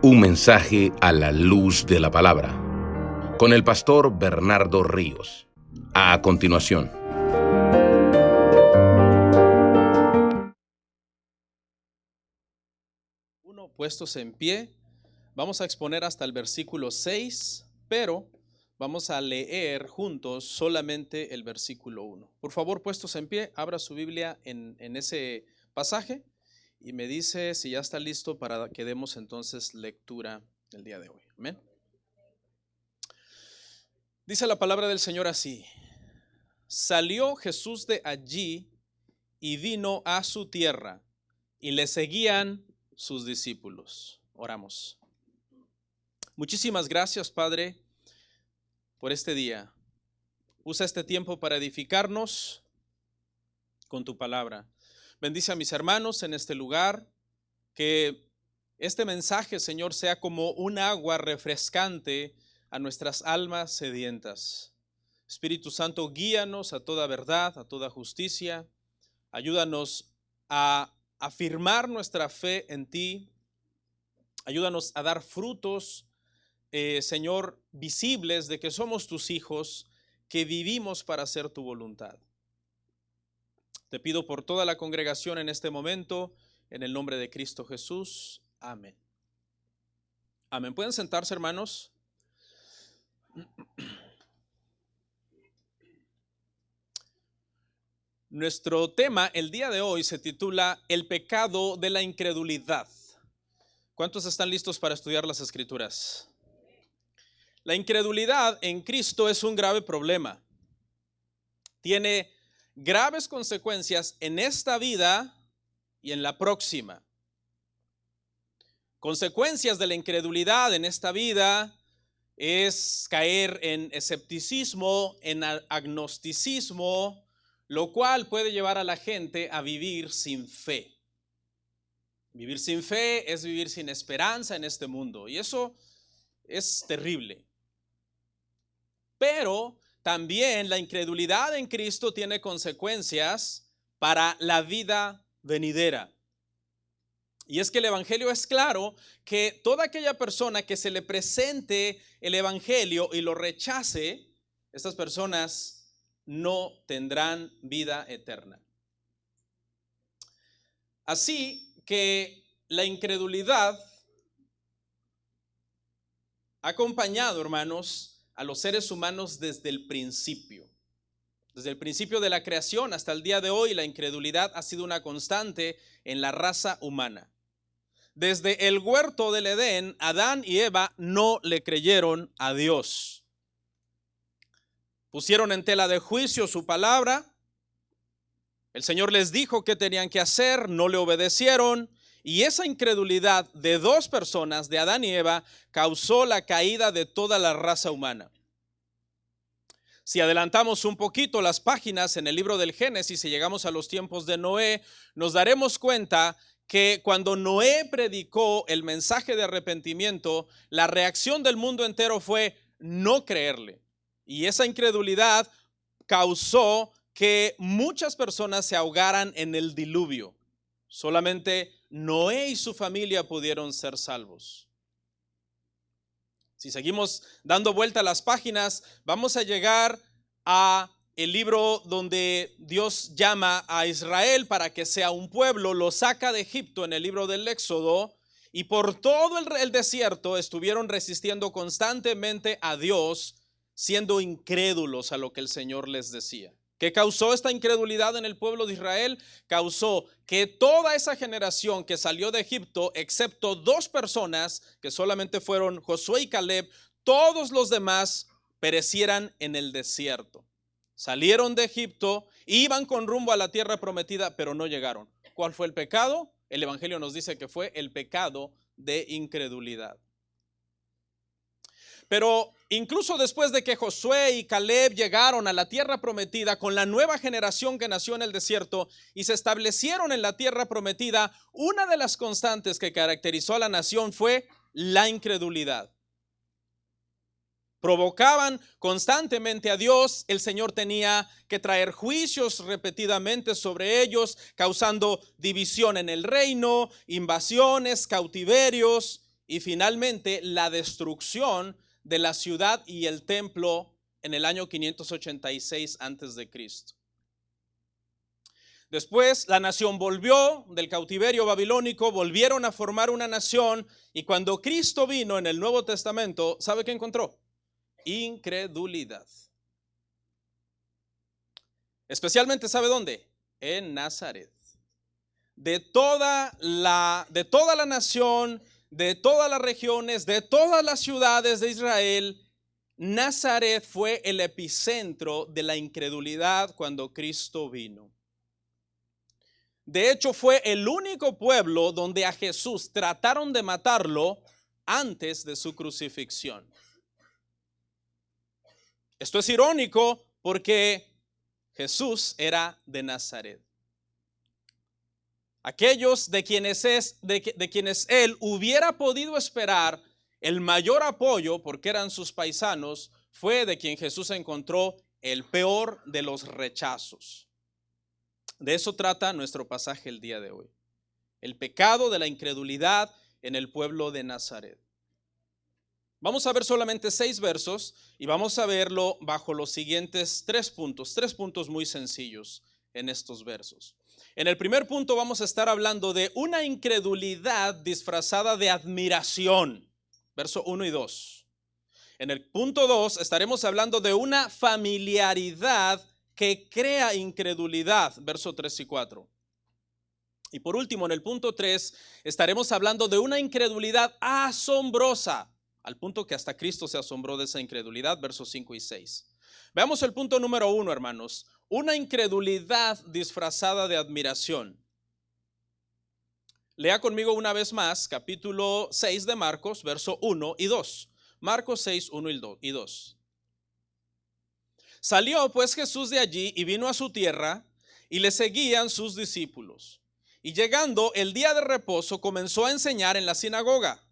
Un mensaje a la luz de la palabra, con el pastor Bernardo Ríos. A continuación. Puestos en pie, vamos a exponer hasta el versículo 6, pero vamos a leer juntos solamente el versículo 1. Por favor, puestos en pie, abra su Biblia en ese pasaje y me dice si ya está listo para que demos entonces lectura el día de hoy. Amén. Dice la palabra del Señor así: salió Jesús de allí y vino a su tierra, y le seguían sus discípulos. Oramos. Muchísimas gracias, Padre, por este día. Usa este tiempo para edificarnos con tu palabra. Bendice a mis hermanos en este lugar, que este mensaje, Señor, sea como un agua refrescante a nuestras almas sedientas. Espíritu Santo, guíanos a toda verdad, a toda justicia. Ayúdanos a afirmar nuestra fe en ti. Ayúdanos a dar frutos, Señor, visibles de que somos tus hijos, que vivimos para hacer tu voluntad. Te pido por toda la congregación en este momento, en el nombre de Cristo Jesús. Amén. Amén. ¿Pueden sentarse, hermanos? Nuestro tema el día de hoy se titula El pecado de la incredulidad. ¿Cuántos están listos para estudiar las Escrituras? La incredulidad en Cristo es un grave problema. Tiene graves consecuencias en esta vida y en la próxima. Consecuencias de la incredulidad en esta vida es caer en escepticismo, en agnosticismo, lo cual puede llevar a la gente a vivir sin fe. Vivir sin fe es vivir sin esperanza en este mundo, y eso es terrible. Pero también la incredulidad en Cristo tiene consecuencias para la vida venidera. Y es que el Evangelio es claro que toda aquella persona que se le presente el Evangelio y lo rechace, estas personas no tendrán vida eterna. Así que la incredulidad ha acompañado, hermanos, a los seres humanos desde el principio. Desde el principio de la creación hasta el día de hoy, la incredulidad ha sido una constante en la raza humana. Desde el huerto del Edén, Adán y Eva no le creyeron a Dios. Pusieron en tela de juicio su palabra. El Señor les dijo qué tenían que hacer, no le obedecieron. Y esa incredulidad de dos personas, de Adán y Eva, causó la caída de toda la raza humana. Si adelantamos un poquito las páginas en el libro del Génesis y llegamos a los tiempos de Noé, nos daremos cuenta que cuando Noé predicó el mensaje de arrepentimiento, la reacción del mundo entero fue no creerle. Y esa incredulidad causó que muchas personas se ahogaran en el diluvio. Solamente Noé y su familia pudieron ser salvos. Si seguimos dando vuelta a las páginas, vamos a llegar a el libro donde Dios llama a Israel para que sea un pueblo, lo saca de Egipto en el libro del Éxodo, y por todo el desierto estuvieron resistiendo constantemente a Dios, siendo incrédulos a lo que el Señor les decía. ¿Qué causó esta incredulidad en el pueblo de Israel? Causó que toda esa generación que salió de Egipto, excepto dos personas, que solamente fueron Josué y Caleb, todos los demás perecieran en el desierto. Salieron de Egipto, iban con rumbo a la tierra prometida, pero no llegaron. ¿Cuál fue el pecado? El Evangelio nos dice que fue el pecado de incredulidad. Pero incluso después de que Josué y Caleb llegaron a la tierra prometida con la nueva generación que nació en el desierto y se establecieron en la tierra prometida, una de las constantes que caracterizó a la nación fue la incredulidad. Provocaban constantemente a Dios. El Señor tenía que traer juicios repetidamente sobre ellos, causando división en el reino, invasiones, cautiverios. y finalmente la destrucción de la ciudad y el templo en el año 586 antes de Cristo. Después la nación volvió del cautiverio babilónico, volvieron a formar una nación, y cuando Cristo vino en el Nuevo Testamento, ¿sabe qué encontró? Incredulidad. Especialmente, ¿sabe dónde? En Nazaret. De toda la nación, de todas las regiones, de todas las ciudades de Israel, Nazaret fue el epicentro de la incredulidad cuando Cristo vino. De hecho, fue el único pueblo donde a Jesús trataron de matarlo antes de su crucifixión. Esto es irónico porque Jesús era de Nazaret. Aquellos de quienes él hubiera podido esperar el mayor apoyo porque eran sus paisanos, fue de quien Jesús encontró el peor de los rechazos. De eso trata nuestro pasaje el día de hoy. El pecado de la incredulidad en el pueblo de Nazaret. Vamos a ver solamente 6 versos y vamos a verlo bajo los siguientes 3 puntos muy sencillos en estos versos. En el primer punto vamos a estar hablando de una incredulidad disfrazada de admiración, verso 1 y 2. En el punto 2 estaremos hablando de una familiaridad que crea incredulidad, verso 3 y 4. Y por último, en el punto 3, estaremos hablando de una incredulidad asombrosa, al punto que hasta Cristo se asombró de esa incredulidad, versos 5 y 6. Veamos el punto número 1, hermanos, una incredulidad disfrazada de admiración. Lea conmigo una vez más, capítulo 6 de Marcos, verso 1 y 2. Marcos 6, 1 y 2. Salió pues Jesús de allí y vino a su tierra, y le seguían sus discípulos. Y llegando el día de reposo, comenzó a enseñar en la sinagoga,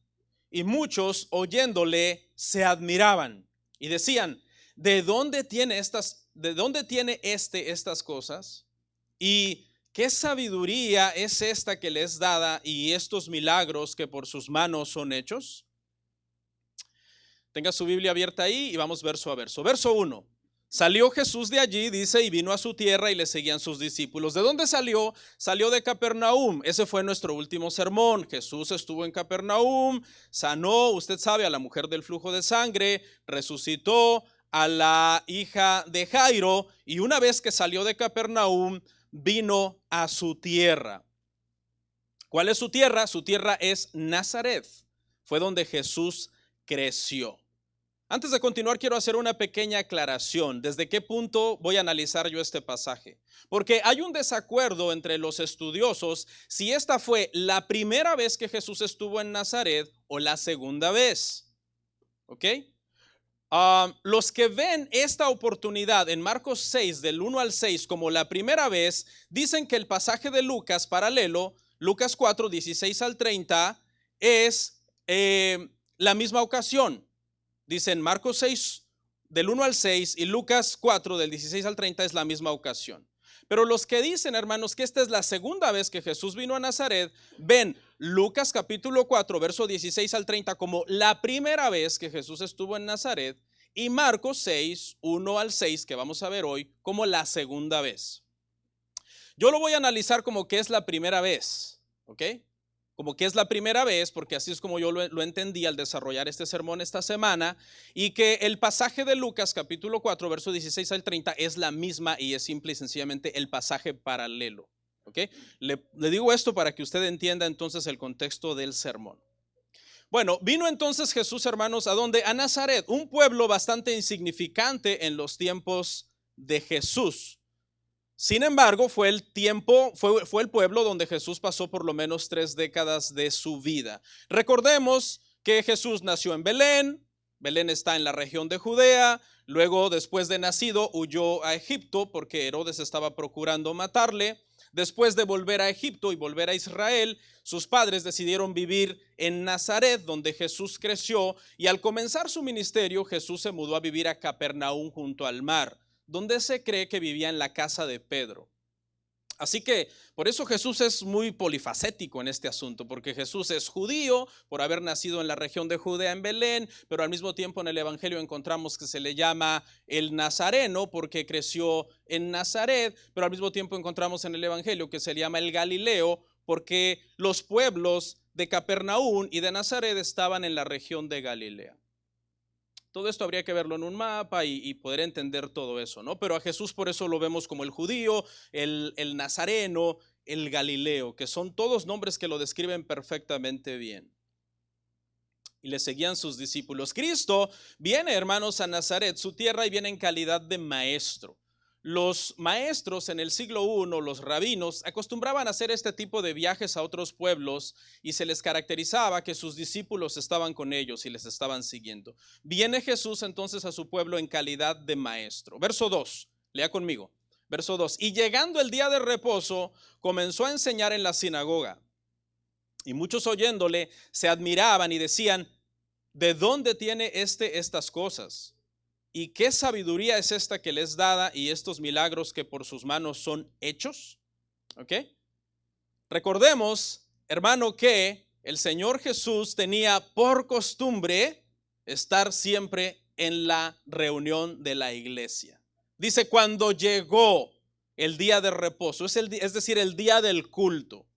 y muchos oyéndole se admiraban y decían: ¿de dónde tiene estas cosas? ¿Y qué sabiduría es esta que le es dada, y estos milagros que por sus manos son hechos? Tenga su Biblia abierta ahí y vamos verso a verso. Verso 1. Salió Jesús de allí, dice, y vino a su tierra y le seguían sus discípulos. ¿De dónde salió? Salió de Capernaum. Ese fue nuestro último sermón. Jesús estuvo en Capernaum, sanó, usted sabe, a la mujer del flujo de sangre, resucitó a la hija de Jairo, y una vez que salió de Capernaum, vino a su tierra. ¿Cuál es su tierra? Su tierra es Nazaret. Fue donde Jesús creció. Antes de continuar, quiero hacer una pequeña aclaración. ¿Desde qué punto voy a analizar yo este pasaje? Porque hay un desacuerdo entre los estudiosos si esta fue la primera vez que Jesús estuvo en Nazaret o la segunda vez. ¿Ok? Los que ven esta oportunidad en Marcos 6, del 1 al 6, como la primera vez, dicen que el pasaje de Lucas paralelo, Lucas 4, 16 al 30, es la misma ocasión. Dicen Marcos 6 del 1 al 6 y Lucas 4 del 16 al 30 es la misma ocasión. Pero los que dicen, hermanos, que esta es la segunda vez que Jesús vino a Nazaret, ven Lucas capítulo 4 verso 16 al 30 como la primera vez que Jesús estuvo en Nazaret, y Marcos 6, 1 al 6 que vamos a ver hoy como la segunda vez. Yo lo voy a analizar como que es la primera vez, ¿ok? Como que es la primera vez, porque así es como yo lo entendí al desarrollar este sermón esta semana, y que el pasaje de Lucas capítulo 4 verso 16 al 30 es la misma y es simple y sencillamente el pasaje paralelo. ¿Okay? Le digo esto para que usted entienda entonces el contexto del sermón. Bueno, vino entonces Jesús, hermanos, ¿a dónde? A Nazaret, un pueblo bastante insignificante en los tiempos de Jesús. Sin embargo, fue el pueblo donde Jesús pasó por lo menos 3 décadas de su vida. Recordemos que Jesús nació en Belén. Belén está en la región de Judea. Luego, después de nacido, huyó a Egipto porque Herodes estaba procurando matarle. Después de volver a Egipto y volver a Israel, sus padres decidieron vivir en Nazaret, donde Jesús creció, y al comenzar su ministerio, Jesús se mudó a vivir a Capernaum junto al mar, donde se cree que vivía en la casa de Pedro. Así que por eso Jesús es muy polifacético en este asunto, porque Jesús es judío por haber nacido en la región de Judea en Belén, pero al mismo tiempo en el Evangelio encontramos que se le llama el Nazareno porque creció en Nazaret, pero al mismo tiempo encontramos en el Evangelio que se le llama el Galileo porque los pueblos de Capernaum y de Nazaret estaban en la región de Galilea. Todo esto habría que verlo en un mapa y poder entender todo eso, ¿no? Pero a Jesús por eso lo vemos como el judío, el nazareno, el galileo, que son todos nombres que lo describen perfectamente bien. Y le seguían sus discípulos. Cristo viene, hermanos, a Nazaret, su tierra, y viene en calidad de maestro. Los maestros en el siglo I, los rabinos, acostumbraban a hacer este tipo de viajes a otros pueblos y se les caracterizaba que sus discípulos estaban con ellos y les estaban siguiendo. Viene Jesús entonces a su pueblo en calidad de maestro. Verso 2, lea conmigo. Verso 2, y llegando el día de reposo, comenzó a enseñar en la sinagoga. Y muchos oyéndole se admiraban y decían, ¿de dónde tiene estas cosas? ¿Y qué sabiduría es esta que les dada y estos milagros que por sus manos son hechos? ¿Ok? Recordemos, hermano, que el Señor Jesús tenía por costumbre estar siempre en la reunión de la iglesia. Dice, cuando llegó el día de reposo, es decir, el día del culto.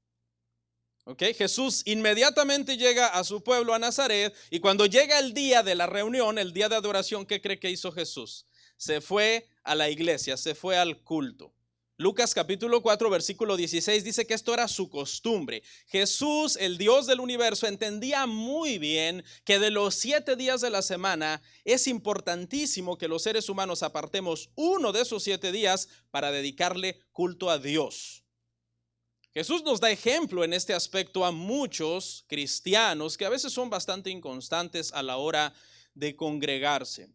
Okay. Jesús inmediatamente llega a su pueblo, a Nazaret, y cuando llega el día de la reunión, el día de adoración, ¿qué cree que hizo Jesús? Se fue a la iglesia, se fue al culto. Lucas capítulo 4, versículo 16 dice que esto era su costumbre. Jesús, el Dios del universo, entendía muy bien que de los 7 días de la semana es importantísimo que los seres humanos apartemos uno de esos 7 días para dedicarle culto a Dios. Jesús nos da ejemplo en este aspecto a muchos cristianos que a veces son bastante inconstantes a la hora de congregarse.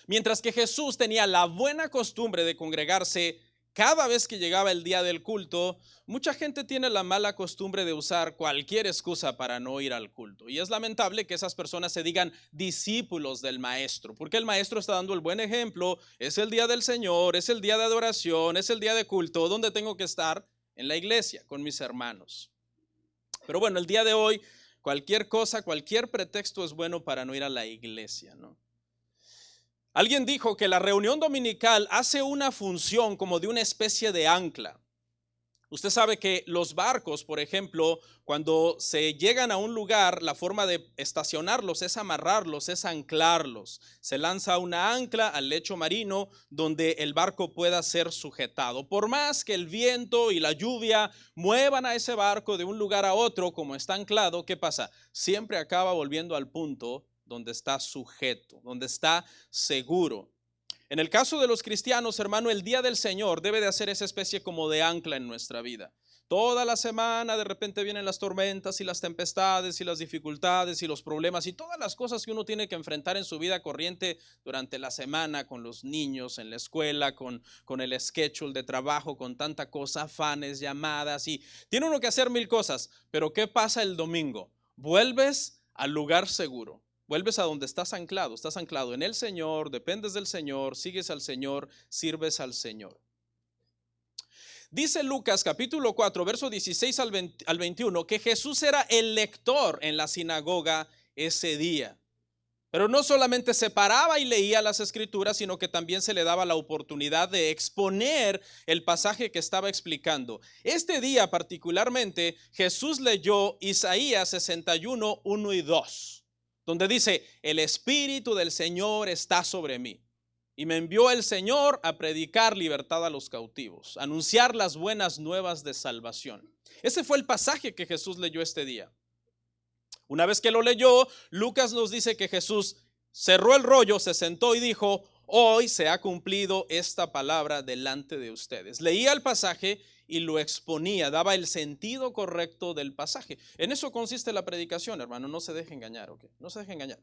Mientras que Jesús tenía la buena costumbre de congregarse cada vez que llegaba el día del culto, mucha gente tiene la mala costumbre de usar cualquier excusa para no ir al culto. Y es lamentable que esas personas se digan discípulos del maestro, porque el maestro está dando el buen ejemplo. Es el día del Señor, es el día de adoración, es el día de culto. ¿Dónde tengo que estar? En la iglesia, con mis hermanos. Pero bueno, el día de hoy, cualquier cosa, cualquier pretexto es bueno para no ir a la iglesia, ¿no? Alguien dijo que la reunión dominical hace una función como de una especie de ancla. Usted sabe que los barcos, por ejemplo, cuando se llegan a un lugar, la forma de estacionarlos es amarrarlos, es anclarlos. Se lanza una ancla al lecho marino donde el barco pueda ser sujetado. Por más que el viento y la lluvia muevan a ese barco de un lugar a otro como está anclado, ¿qué pasa? Siempre acaba volviendo al punto donde está sujeto, donde está seguro. En el caso de los cristianos, hermano, el día del Señor debe de hacer esa especie como de ancla en nuestra vida. Toda la semana de repente vienen las tormentas y las tempestades y las dificultades y los problemas y todas las cosas que uno tiene que enfrentar en su vida corriente durante la semana con los niños en la escuela, con el schedule de trabajo, con tanta cosa, afanes, llamadas, y tiene uno que hacer 1000 cosas. Pero ¿qué pasa el domingo? Vuelves al lugar seguro. Vuelves a donde estás anclado en el Señor, dependes del Señor, sigues al Señor, sirves al Señor. Dice Lucas capítulo 4, verso 16 al 21, que Jesús era el lector en la sinagoga ese día. Pero no solamente se paraba y leía las escrituras, sino que también se le daba la oportunidad de exponer el pasaje que estaba explicando. Este día particularmente, Jesús leyó Isaías 61, 1 y 2. Donde dice, el Espíritu del Señor está sobre mí y me envió el Señor a predicar libertad a los cautivos, a anunciar las buenas nuevas de salvación. Ese fue el pasaje que Jesús leyó este día. Una vez que lo leyó, Lucas nos dice que Jesús cerró el rollo, se sentó y dijo, hoy se ha cumplido esta palabra delante de ustedes. Leía el pasaje y lo exponía, daba el sentido correcto del pasaje. En eso consiste la predicación, hermano, no se deje engañar, ¿ok? No se deje engañar.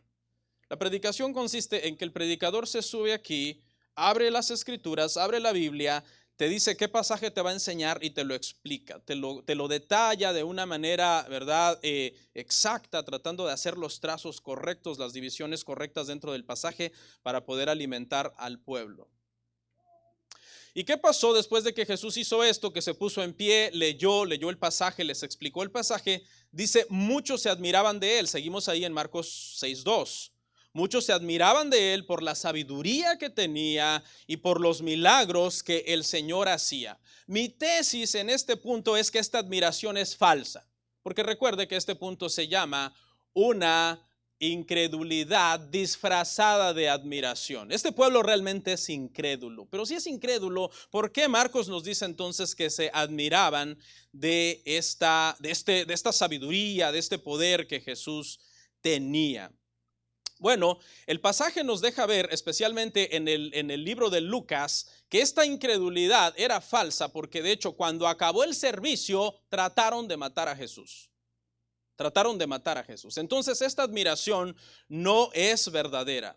La predicación consiste en que el predicador se sube aquí, abre las escrituras, abre la Biblia, te dice qué pasaje te va a enseñar y te lo explica, te lo detalla de una manera, ¿verdad? Exacta, tratando de hacer los trazos correctos, las divisiones correctas dentro del pasaje para poder alimentar al pueblo. ¿Y qué pasó después de que Jesús hizo esto? Que se puso en pie, leyó el pasaje, les explicó el pasaje. Dice, muchos se admiraban de él. Seguimos ahí en Marcos 6:2. Muchos se admiraban de él por la sabiduría que tenía y por los milagros que el Señor hacía. Mi tesis en este punto es que esta admiración es falsa, porque recuerde que este punto se llama una incredulidad disfrazada de admiración. Este pueblo realmente es incrédulo, pero si es incrédulo, ¿por qué Marcos nos dice entonces que se admiraban de esta sabiduría, de este poder que Jesús tenía? Bueno, el pasaje nos deja ver, especialmente en el libro de Lucas, que esta incredulidad era falsa porque de hecho cuando acabó el servicio trataron de matar a Jesús. Trataron de matar a Jesús. Entonces esta admiración no es verdadera.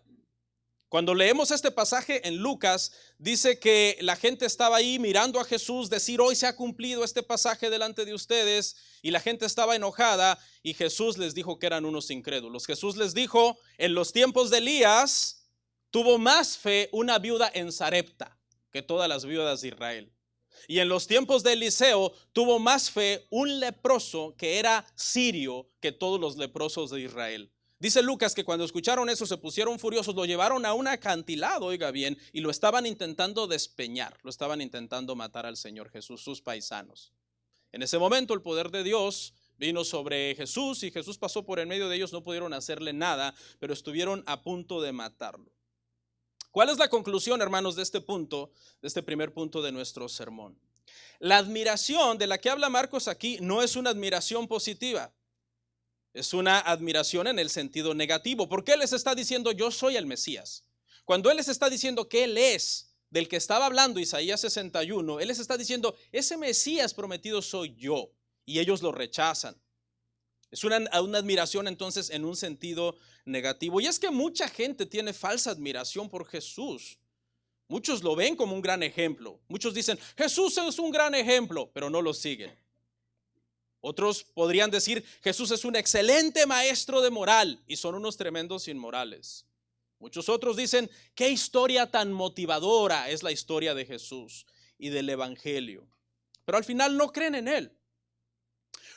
Cuando leemos este pasaje en Lucas, dice que la gente estaba ahí mirando a Jesús decir, hoy se ha cumplido este pasaje delante de ustedes, y la gente estaba enojada y Jesús les dijo que eran unos incrédulos. Jesús les dijo, en los tiempos de Elías tuvo más fe una viuda en Sarepta que todas las viudas de Israel. Y en los tiempos de Eliseo tuvo más fe un leproso que era sirio que todos los leprosos de Israel. Dice Lucas que cuando escucharon eso se pusieron furiosos, lo llevaron a un acantilado, oiga bien, y lo estaban intentando despeñar, lo estaban intentando matar al Señor Jesús, sus paisanos. En ese momento el poder de Dios vino sobre Jesús y Jesús pasó por en medio de ellos, no pudieron hacerle nada, pero estuvieron a punto de matarlo. ¿Cuál es la conclusión, hermanos, de este punto, de este primer punto de nuestro sermón? La admiración de la que habla Marcos aquí no es una admiración positiva. Es una admiración en el sentido negativo, porque Él les está diciendo, yo soy el Mesías. Cuando Él les está diciendo que Él es, del que estaba hablando Isaías 61, Él les está diciendo, ese Mesías prometido soy yo, y ellos lo rechazan. Es una admiración entonces en un sentido negativo. Y es que mucha gente tiene falsa admiración por Jesús. Muchos lo ven como un gran ejemplo. Muchos dicen, Jesús es un gran ejemplo, pero no lo siguen. Otros podrían decir, Jesús es un excelente maestro de moral y son unos tremendos inmorales. Muchos otros dicen, qué historia tan motivadora es la historia de Jesús y del Evangelio. Pero al final no creen en Él.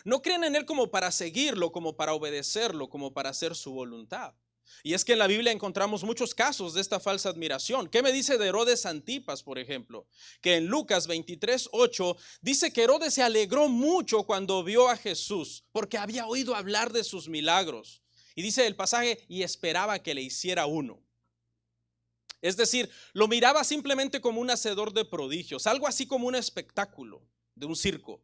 No creen en Él como para seguirlo, como para obedecerlo, como para hacer su voluntad. Y es que en la Biblia encontramos muchos casos de esta falsa admiración. ¿Qué me dice de Herodes Antipas, por ejemplo? Que en Lucas 23:8 dice que Herodes se alegró mucho cuando vio a Jesús, porque había oído hablar de sus milagros. Y dice el pasaje, y esperaba que le hiciera uno. Es decir, lo miraba simplemente como un hacedor de prodigios, algo así como un espectáculo de un circo.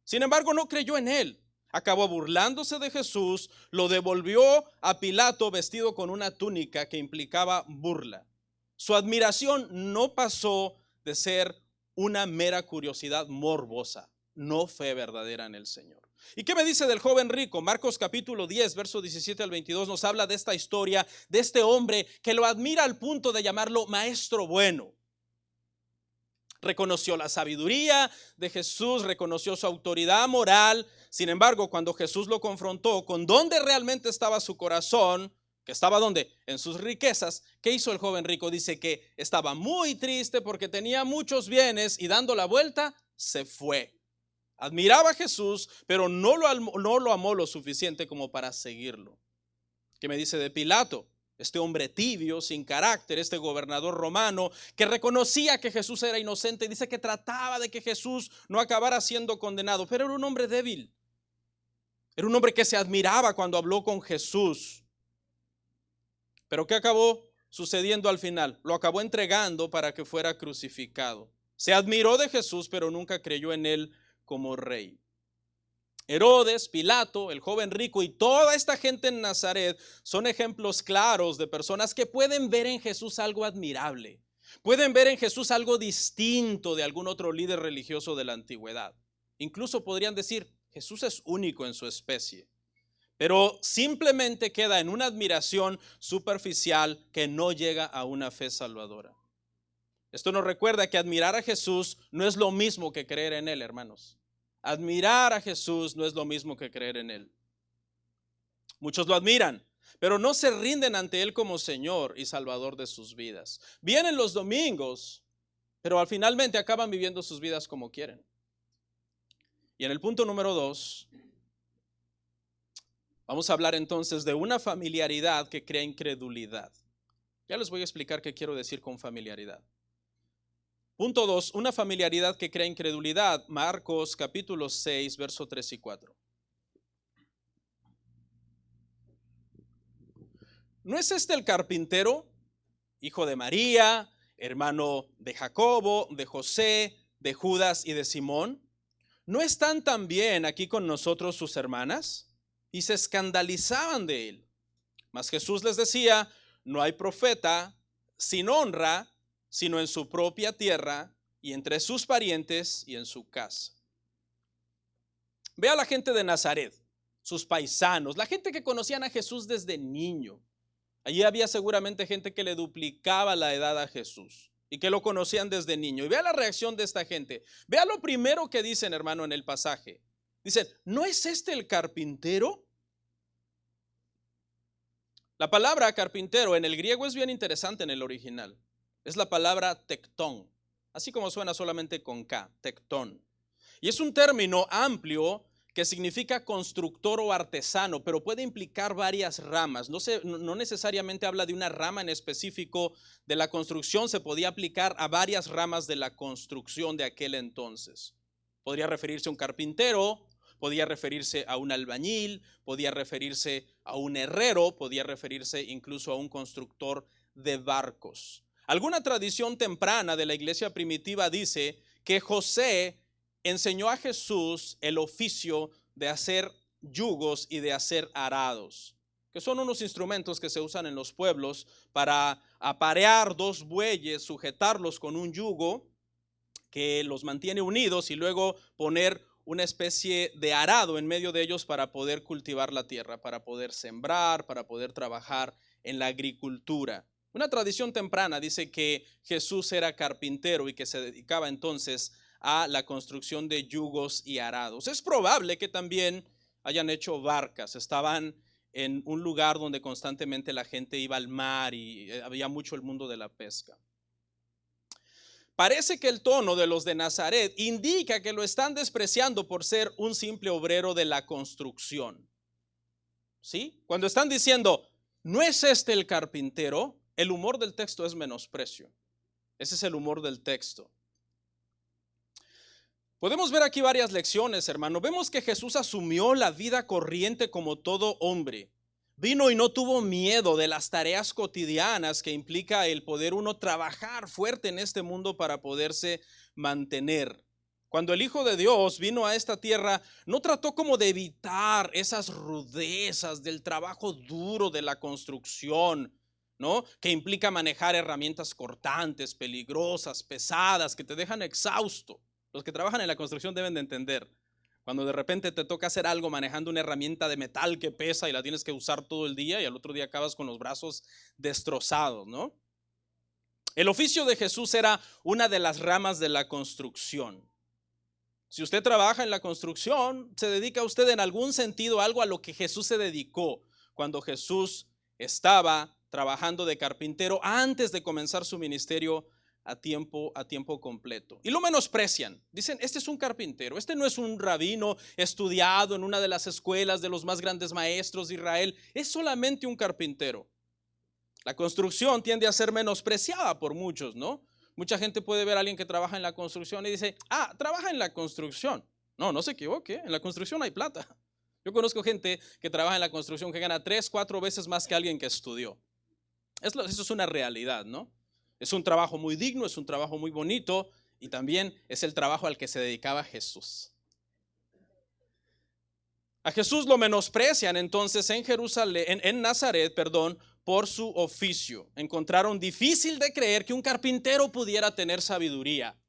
Sin embargo, no creyó en él. Acabó burlándose de Jesús, lo devolvió a Pilato vestido con una túnica que implicaba burla. Su admiración no pasó de ser una mera curiosidad morbosa, no fe verdadera en el Señor. ¿Y qué me dice del joven rico? Marcos capítulo 10, verso 17 al 22 nos habla de esta historia, de este hombre que lo admira al punto de llamarlo maestro bueno. Reconoció la sabiduría de Jesús, reconoció su autoridad moral. Sin embargo, cuando Jesús lo confrontó con dónde realmente estaba su corazón, que estaba ¿dónde? En sus riquezas, ¿qué hizo el joven rico? Dice que estaba muy triste porque tenía muchos bienes y dando la vuelta se fue. Admiraba a Jesús, pero no lo amó lo suficiente como para seguirlo. ¿Qué me dice de Pilato? Este hombre tibio, sin carácter, este gobernador romano que reconocía que Jesús era inocente, dice que trataba de que Jesús no acabara siendo condenado, pero era un hombre débil. Era un hombre que se admiraba cuando habló con Jesús. Pero ¿qué acabó sucediendo al final? Lo acabó entregando para que fuera crucificado. Se admiró de Jesús, pero nunca creyó en él como rey. Herodes, Pilato, el joven rico y toda esta gente en Nazaret son ejemplos claros de personas que pueden ver en Jesús algo admirable. Pueden ver en Jesús algo distinto de algún otro líder religioso de la antigüedad. Incluso podrían decir, Jesús es único en su especie. Pero simplemente queda en una admiración superficial que no llega a una fe salvadora. Esto nos recuerda que admirar a Jesús no es lo mismo que creer en Él, hermanos. Admirar a Jesús no es lo mismo que creer en Él. Muchos lo admiran, pero no se rinden ante Él como Señor y Salvador de sus vidas. Vienen los domingos, pero finalmente acaban viviendo sus vidas como quieren. Y en el punto número 2, vamos a hablar entonces de una familiaridad que crea incredulidad. Ya les voy a explicar qué quiero decir con familiaridad. Punto 2, una familiaridad que crea incredulidad. Marcos capítulo 6, verso 3 y 4. ¿No es este el carpintero, hijo de María, hermano de Jacobo, de José, de Judas y de Simón? ¿No están también aquí con nosotros sus hermanas? Y se escandalizaban de él. Mas Jesús les decía: no hay profeta sin honra, sino en su propia tierra y entre sus parientes y en su casa. Ve a la gente de Nazaret, sus paisanos, la gente que conocían a Jesús desde niño. Allí había seguramente gente que le duplicaba la edad a Jesús y que lo conocían desde niño. Y vea la reacción de esta gente. Vea lo primero que dicen, hermano, en el pasaje. Dicen: ¿no es este el carpintero? La palabra carpintero en el griego es bien interesante en el original. Es la palabra tectón, así como suena solamente con K, tectón. Y es un término amplio que significa constructor o artesano, pero puede implicar varias ramas. No necesariamente habla de una rama en específico de la construcción, se podía aplicar a varias ramas de la construcción de aquel entonces. Podría referirse a un carpintero, podía referirse a un albañil, podía referirse a un herrero, podía referirse incluso a un constructor de barcos. Alguna tradición temprana de la iglesia primitiva dice que José enseñó a Jesús el oficio de hacer yugos y de hacer arados, que son unos instrumentos que se usan en los pueblos para aparear dos bueyes, sujetarlos con un yugo que los mantiene unidos y luego poner una especie de arado en medio de ellos para poder cultivar la tierra, para poder sembrar, para poder trabajar en la agricultura. Una tradición temprana dice que Jesús era carpintero y que se dedicaba entonces a la construcción de yugos y arados. Es probable que también hayan hecho barcas. Estaban en un lugar donde constantemente la gente iba al mar y había mucho el mundo de la pesca. Parece que el tono de los de Nazaret indica que lo están despreciando por ser un simple obrero de la construcción. ¿Sí? Cuando están diciendo: ¿no es este el carpintero?, el humor del texto es menosprecio. Ese es el humor del texto. Podemos ver aquí varias lecciones, hermano. Vemos que Jesús asumió la vida corriente como todo hombre. Vino y no tuvo miedo de las tareas cotidianas que implica el poder uno trabajar fuerte en este mundo para poderse mantener. Cuando el Hijo de Dios vino a esta tierra, no trató como de evitar esas rudezas del trabajo duro de la construcción, ¿no? Que implica manejar herramientas cortantes, peligrosas, pesadas, que te dejan exhausto. Los que trabajan en la construcción deben de entender. Cuando de repente te toca hacer algo manejando una herramienta de metal que pesa y la tienes que usar todo el día y al otro día acabas con los brazos destrozados, ¿no? El oficio de Jesús era una de las ramas de la construcción. Si usted trabaja en la construcción, se dedica usted en algún sentido a algo a lo que Jesús se dedicó cuando Jesús estaba trabajando de carpintero antes de comenzar su ministerio a tiempo completo. Y lo menosprecian. Dicen: este es un carpintero, este no es un rabino estudiado en una de las escuelas de los más grandes maestros de Israel, es solamente un carpintero. La construcción tiende a ser menospreciada por muchos, ¿no? Mucha gente puede ver a alguien que trabaja en la construcción y dice: ah, trabaja en la construcción. No se equivoque, en la construcción hay plata. Yo conozco gente que trabaja en la construcción que gana 3, 4 veces más que alguien que estudió. Eso es una realidad, ¿no? Es un trabajo muy digno, es un trabajo muy bonito y también es el trabajo al que se dedicaba Jesús. A Jesús lo menosprecian entonces en Nazaret, por su oficio. Encontraron difícil de creer que un carpintero pudiera tener sabiduría.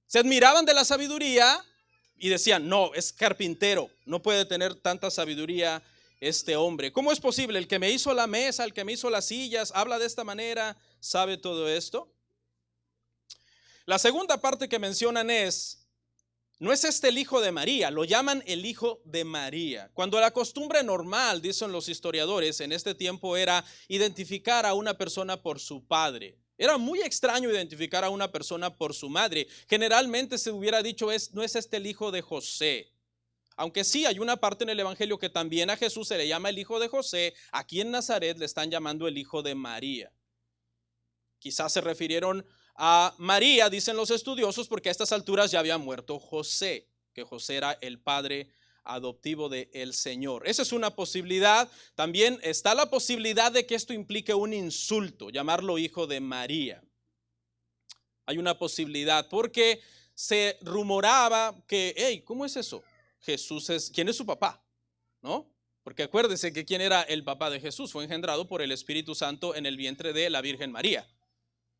Se admiraban de la sabiduría y decían: no, es carpintero, no puede tener tanta sabiduría este hombre. ¿Cómo es posible? El que me hizo la mesa, el que me hizo las sillas, habla de esta manera, ¿sabe todo esto? La segunda parte que mencionan es: no es este el hijo de María, lo llaman el hijo de María. Cuando la costumbre normal, dicen los historiadores, en este tiempo era identificar a una persona por su padre. Era muy extraño identificar a una persona por su madre. Generalmente se hubiera dicho, no es este el hijo de José. Aunque sí hay una parte en el evangelio que también a Jesús se le llama el hijo de José, aquí en Nazaret le están llamando el hijo de María. Quizás se refirieron a María, dicen los estudiosos, porque a estas alturas ya había muerto José, que José era el padre adoptivo del Señor. Esa es una posibilidad. También está la posibilidad de que esto implique un insulto, llamarlo hijo de María. Hay una posibilidad porque se rumoraba que, hey, ¿cómo es eso? ¿Quién es su papá? ¿No? Porque acuérdense que quién era el papá de Jesús, fue engendrado por el Espíritu Santo en el vientre de la Virgen María.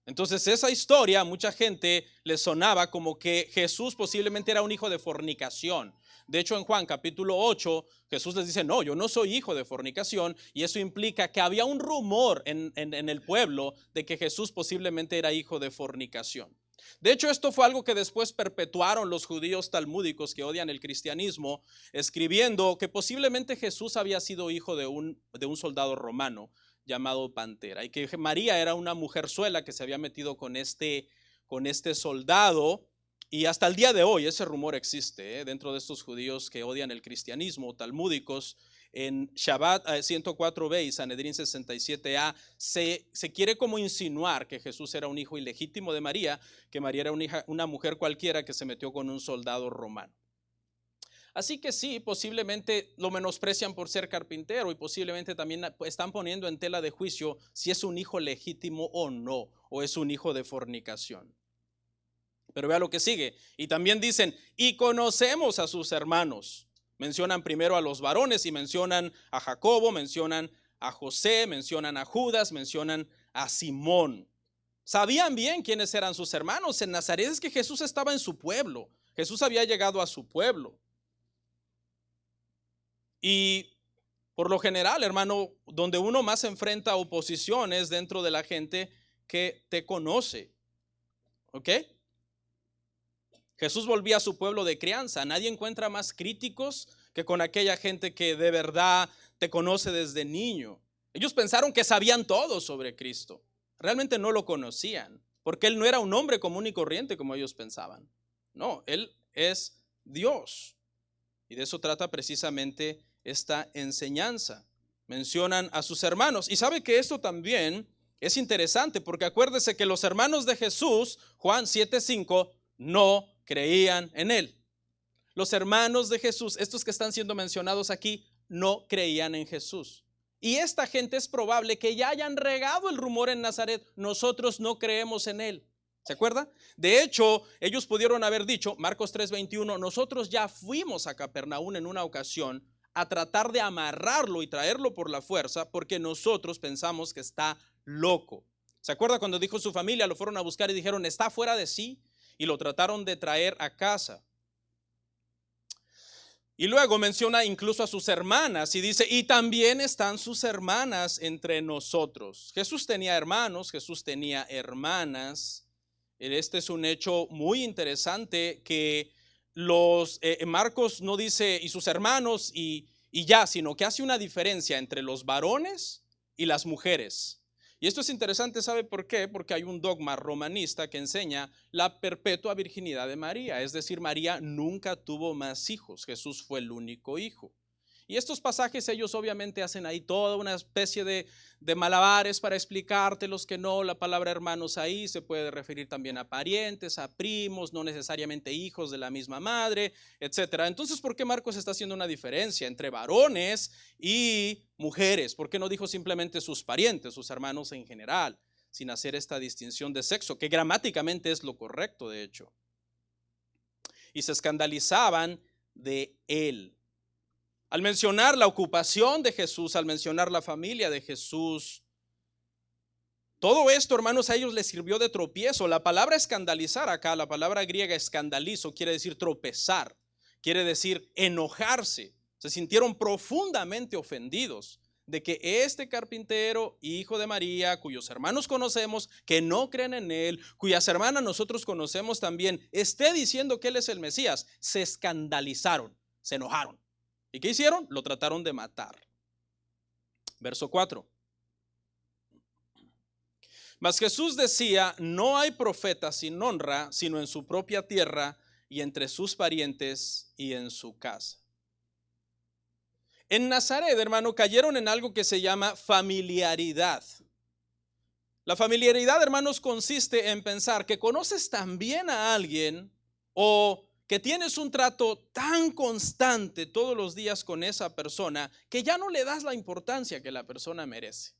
Entonces esa historia a mucha gente le sonaba como que Jesús posiblemente era un hijo de fornicación. De hecho, en Juan capítulo 8, Jesús les dice, no, yo no soy hijo de fornicación, y eso implica que había un rumor en el pueblo de que Jesús posiblemente era hijo de fornicación. De hecho, esto fue algo que después perpetuaron los judíos talmúdicos que odian el cristianismo, escribiendo que posiblemente Jesús había sido hijo de un soldado romano llamado Pantera, y que María era una mujerzuela que se había metido con este soldado. Y hasta el día de hoy ese rumor existe dentro de estos judíos que odian el cristianismo, talmúdicos. En Shabbat 104b y Sanedrín 67a se quiere como insinuar que Jesús era un hijo ilegítimo de María, que María era una mujer cualquiera que se metió con un soldado romano. Así que sí, posiblemente lo menosprecian por ser carpintero y posiblemente también están poniendo en tela de juicio si es un hijo legítimo o no, o es un hijo de fornicación. Pero vea lo que sigue. Y también dicen, y conocemos a sus hermanos. Mencionan primero a los varones y mencionan a Jacobo, mencionan a José, mencionan a Judas, mencionan a Simón. Sabían bien quiénes eran sus hermanos. En Nazaret es que Jesús estaba en su pueblo. Jesús había llegado a su pueblo. Y por lo general, hermano, donde uno más enfrenta oposición es dentro de la gente que te conoce. ¿Ok? Jesús volvía a su pueblo de crianza. Nadie encuentra más críticos que con aquella gente que de verdad te conoce desde niño. Ellos pensaron que sabían todo sobre Cristo. Realmente no lo conocían, porque Él no era un hombre común y corriente como ellos pensaban. No, Él es Dios. Y de eso trata precisamente esta enseñanza. Mencionan a sus hermanos. Y sabe que esto también es interesante, porque acuérdese que los hermanos de Jesús, Juan 7:5, no creían en Él. Los hermanos de Jesús, estos que están siendo mencionados aquí, no creían en Jesús. Y esta gente es probable que ya hayan regado el rumor en Nazaret, nosotros no creemos en Él. ¿Se acuerda? De hecho, ellos pudieron haber dicho, Marcos 3:21, nosotros ya fuimos a Capernaum en una ocasión a tratar de amarrarlo y traerlo por la fuerza porque nosotros pensamos que está loco. ¿Se acuerda cuando dijo su familia, lo fueron a buscar y dijeron, está fuera de sí? Y lo trataron de traer a casa. Y luego menciona incluso a sus hermanas y dice, y también están sus hermanas entre nosotros. Jesús tenía hermanos, Jesús tenía hermanas. Este es un hecho muy interesante que Marcos no dice y sus hermanos y ya, sino que hace una diferencia entre los varones y las mujeres. Y esto es interesante, ¿sabe por qué? Porque hay un dogma romanista que enseña la perpetua virginidad de María. Es decir, María nunca tuvo más hijos. Jesús fue el único hijo. Y estos pasajes ellos obviamente hacen ahí toda una especie de malabares para explicarte los que no. La palabra hermanos ahí se puede referir también a parientes, a primos, no necesariamente hijos de la misma madre, etcétera. Entonces, ¿por qué Marcos está haciendo una diferencia entre varones y mujeres? ¿Por qué no dijo simplemente sus parientes, sus hermanos en general, sin hacer esta distinción de sexo, que gramáticamente es lo correcto, de hecho? Y se escandalizaban de él. Al mencionar la ocupación de Jesús, al mencionar la familia de Jesús, todo esto, hermanos, a ellos les sirvió de tropiezo. La palabra escandalizar acá, la palabra griega escandalizo, quiere decir tropezar, quiere decir enojarse. Se sintieron profundamente ofendidos de que este carpintero, hijo de María, cuyos hermanos conocemos, que no creen en él, cuyas hermanas nosotros conocemos también, esté diciendo que él es el Mesías. Se escandalizaron, se enojaron. ¿Y qué hicieron? Lo trataron de matar. Verso 4. Mas Jesús decía, no hay profeta sin honra, sino en su propia tierra y entre sus parientes y en su casa. En Nazaret, hermano, cayeron en algo que se llama familiaridad. La familiaridad, hermanos, consiste en pensar que conoces tan bien a alguien o que tienes un trato tan constante todos los días con esa persona que ya no le das la importancia que la persona merece.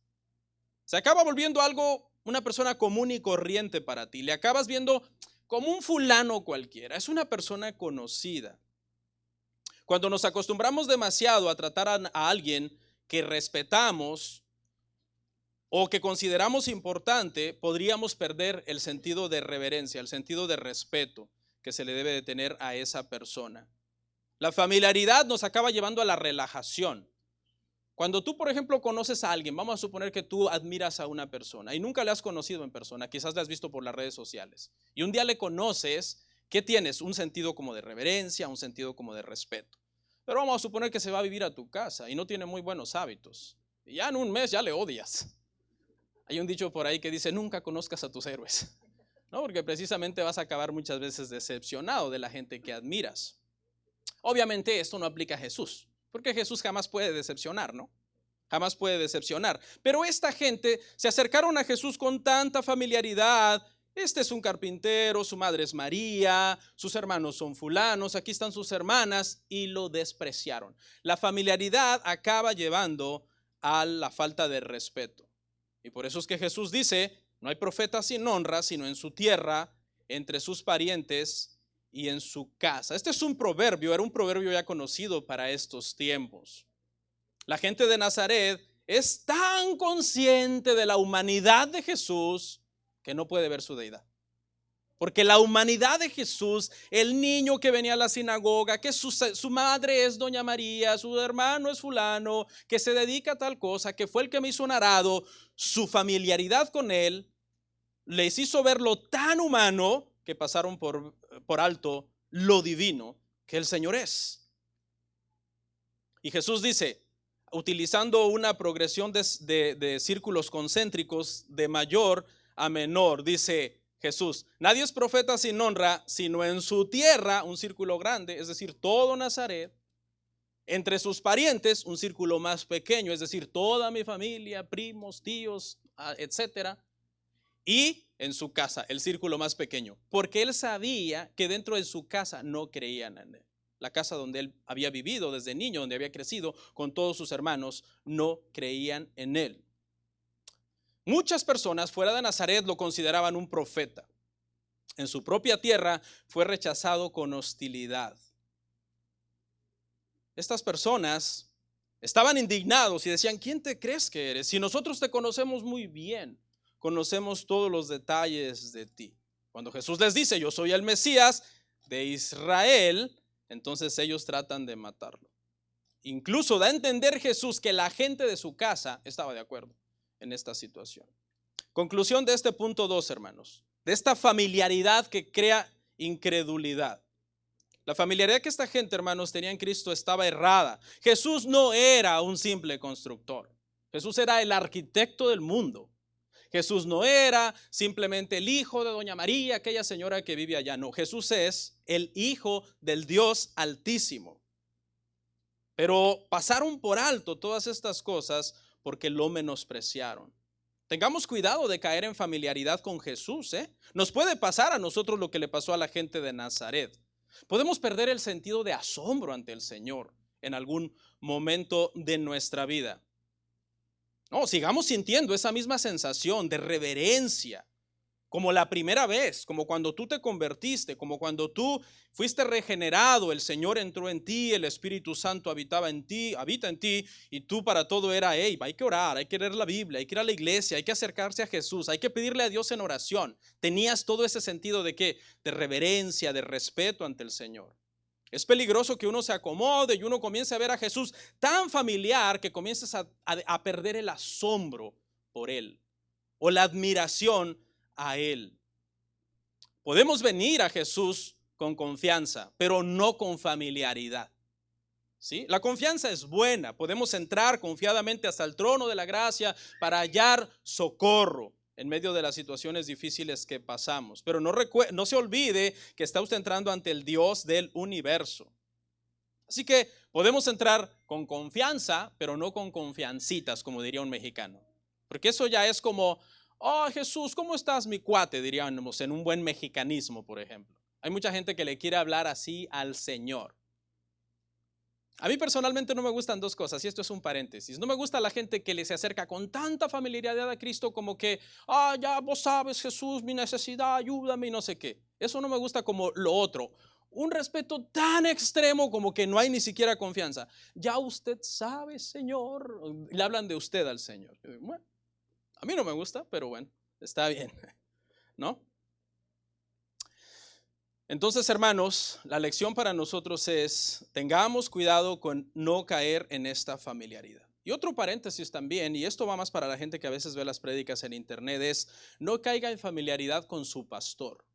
Se acaba volviendo algo, una persona común y corriente para ti. Le acabas viendo como un fulano cualquiera. Es una persona conocida. Cuando nos acostumbramos demasiado a tratar a alguien que respetamos o que consideramos importante, podríamos perder el sentido de reverencia, el sentido de respeto que se le debe de tener a esa persona. La familiaridad nos acaba llevando a la relajación. Cuando tú, por ejemplo, conoces a alguien, vamos a suponer que tú admiras a una persona y nunca le has conocido en persona, quizás le has visto por las redes sociales, y un día le conoces, ¿qué tienes? Un sentido como de reverencia, un sentido como de respeto. Pero vamos a suponer que se va a vivir a tu casa y no tiene muy buenos hábitos. Y ya en un mes ya le odias. Hay un dicho por ahí que dice, nunca conozcas a tus héroes. ¿No? Porque precisamente vas a acabar muchas veces decepcionado de la gente que admiras. Obviamente esto no aplica a Jesús, porque Jesús jamás puede decepcionar, ¿no? Jamás puede decepcionar. Pero esta gente se acercaron a Jesús con tanta familiaridad. Este es un carpintero, su madre es María, sus hermanos son fulanos, aquí están sus hermanas, y lo despreciaron. La familiaridad acaba llevando a la falta de respeto. Y por eso es que Jesús dice, no hay profeta sin honra, sino en su tierra, entre sus parientes y en su casa. Este es un proverbio, era un proverbio ya conocido para estos tiempos. La gente de Nazaret es tan consciente de la humanidad de Jesús que no puede ver su deidad. Porque la humanidad de Jesús, el niño que venía a la sinagoga, que su madre es doña María, su hermano es fulano, que se dedica a tal cosa, que fue el que me hizo un arado, su familiaridad con él les hizo verlo tan humano que pasaron por alto lo divino que el Señor es. Y Jesús dice, utilizando una progresión de círculos concéntricos de mayor a menor, dice Jesús, nadie es profeta sin honra, sino en su tierra, un círculo grande, es decir, todo Nazaret, entre sus parientes, un círculo más pequeño, es decir, toda mi familia, primos, tíos, etcétera, y en su casa, el círculo más pequeño, porque él sabía que dentro de su casa no creían en él. La casa donde él había vivido desde niño, donde había crecido con todos sus hermanos, no creían en él. Muchas personas fuera de Nazaret lo consideraban un profeta. En su propia tierra fue rechazado con hostilidad. Estas personas estaban indignados y decían, ¿quién te crees que eres? Si nosotros te conocemos muy bien, conocemos todos los detalles de ti. Cuando Jesús les dice, yo soy el Mesías de Israel, entonces ellos tratan de matarlo. Incluso da a entender Jesús que la gente de su casa estaba de acuerdo en esta situación. Conclusión de este punto 2, hermanos, de esta familiaridad que crea incredulidad. La familiaridad que esta gente, hermanos, tenía en Cristo estaba errada. Jesús no era un simple constructor. Jesús era el arquitecto del mundo. Jesús no era simplemente el hijo de doña María, aquella señora que vive allá. No, Jesús es el hijo del Dios Altísimo. Pero pasaron por alto todas estas cosas porque lo menospreciaron. Tengamos cuidado de caer en familiaridad con Jesús, Nos puede pasar a nosotros lo que le pasó a la gente de Nazaret. Podemos perder el sentido de asombro ante el Señor en algún momento de nuestra vida. No, sigamos sintiendo esa misma sensación de reverencia, como la primera vez, como cuando tú te convertiste, como cuando tú fuiste regenerado, el Señor entró en ti, el Espíritu Santo habita en ti, y tú para todo era, hey, hay que orar, hay que leer la Biblia, hay que ir a la iglesia, hay que acercarse a Jesús, hay que pedirle a Dios en oración. Tenías todo ese sentido de ¿qué? De reverencia, de respeto ante el Señor. Es peligroso que uno se acomode y uno comience a ver a Jesús tan familiar que comiences a perder el asombro por Él o la admiración a Él. Podemos venir a Jesús con confianza, pero no con familiaridad. ¿Sí? La confianza es buena, podemos entrar confiadamente hasta el trono de la gracia para hallar socorro. en medio de las situaciones difíciles que pasamos. Pero no se olvide que está usted entrando ante el Dios del universo. Así que podemos entrar con confianza, pero no con confiancitas, como diría un mexicano. Porque eso ya es como, oh Jesús, ¿cómo estás, mi cuate? Diríamos en un buen mexicanismo, por ejemplo. Hay mucha gente que le quiere hablar así al Señor. A mí personalmente no me gustan dos cosas, y esto es un paréntesis. No me gusta la gente que le se acerca con tanta familiaridad a Cristo como que, ya vos sabes, Jesús, mi necesidad, ayúdame y no sé qué. Eso no me gusta como lo otro. Un respeto tan extremo como que no hay ni siquiera confianza. Ya usted sabe, Señor. Le hablan de usted al Señor. Bueno, a mí no me gusta, pero bueno, está bien, ¿no? Entonces, hermanos, la lección para nosotros es, tengamos cuidado con no caer en esta familiaridad. Y otro paréntesis también, y esto va más para la gente que a veces ve las prédicas en internet, es no caiga en familiaridad con su pastor.